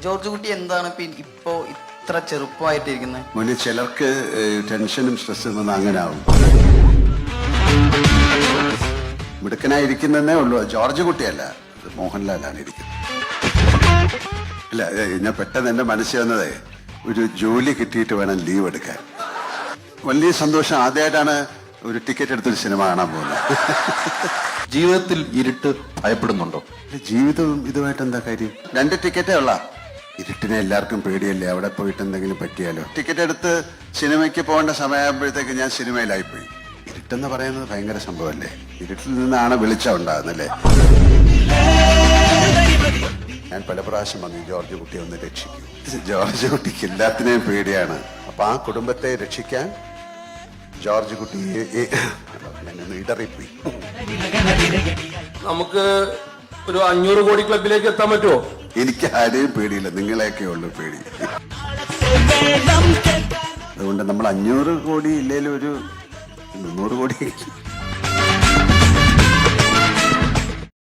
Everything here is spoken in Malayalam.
ജോർജ് കുട്ടി എന്താണ് ഇപ്പോ ഇത്ര ചെറുപ്പമായിട്ടിരിക്കുന്നത്? മോനെ, ചിലർക്ക് ടെൻഷനും സ്ട്രെസ്സും വന്ന് അങ്ങനെ ആവും. മിടുക്കനായിരിക്കുന്നേ ഉള്ളൂ. ജോർജ് കുട്ടിയല്ല, മോഹൻലാലാണ് ഇരിക്കുന്നത്. ഇല്ല, ഞാൻ പെട്ടെന്ന് എന്റെ മനസ്സിൽ വന്നത് ഒരു ജോലി കിട്ടിയിട്ട് വേണം ലീവ് എടുക്കാൻ. വലിയ സന്തോഷം. ആദ്യമായിട്ടാണ് ഒരു ടിക്കറ്റ് എടുത്തൊരു സിനിമ കാണാൻ പോകുന്നത്. ജീവിതത്തിൽ ഇരുട്ട് ഭയപ്പെടുന്നുണ്ടോ? ജീവിതവും ഇതുമായിട്ട് എന്താ കാര്യം? 2 ടിക്കറ്റേ ഉള്ള. ഇരുട്ടിനെ എല്ലാവർക്കും പേടിയല്ലേ, അവിടെ പോയിട്ട് എന്തെങ്കിലും പറ്റിയാലോ. ടിക്കറ്റ് എടുത്ത് സിനിമയ്ക്ക് പോകേണ്ട സമയമാകുമ്പോഴത്തേക്ക് ഞാൻ സിനിമയിലായിപ്പോയി. ഇരുട്ടെന്ന് പറയുന്നത് ഭയങ്കര സംഭവമല്ലേ. ഇരുട്ടിൽ നിന്നാണ് വെളിച്ചം ഉണ്ടാകുന്നല്ലേ. ഞാൻ പല പ്രാവശ്യം വന്നു ജോർജ് കുട്ടിയെ ഒന്ന് രക്ഷിക്കും. ജോർജ് കുട്ടിക്ക് എല്ലാത്തിനെയും പേടിയാണ്. അപ്പൊ ആ കുടുംബത്തെ രക്ഷിക്കാൻ ജോർജ് കുട്ടിയെ ഇടറിപ്പോയി. നമുക്ക് ഒരു 500 കോടി ക്ലബിലേക്ക് എത്താൻ പറ്റുമോ? എനിക്ക് ആരെയും പേടിയില്ല, നിങ്ങളെയൊക്കെ ഉള്ളു പേടി. അതുകൊണ്ട് നമ്മൾ 500 കോടി ഇല്ലേലും ഒരു 300 കോടി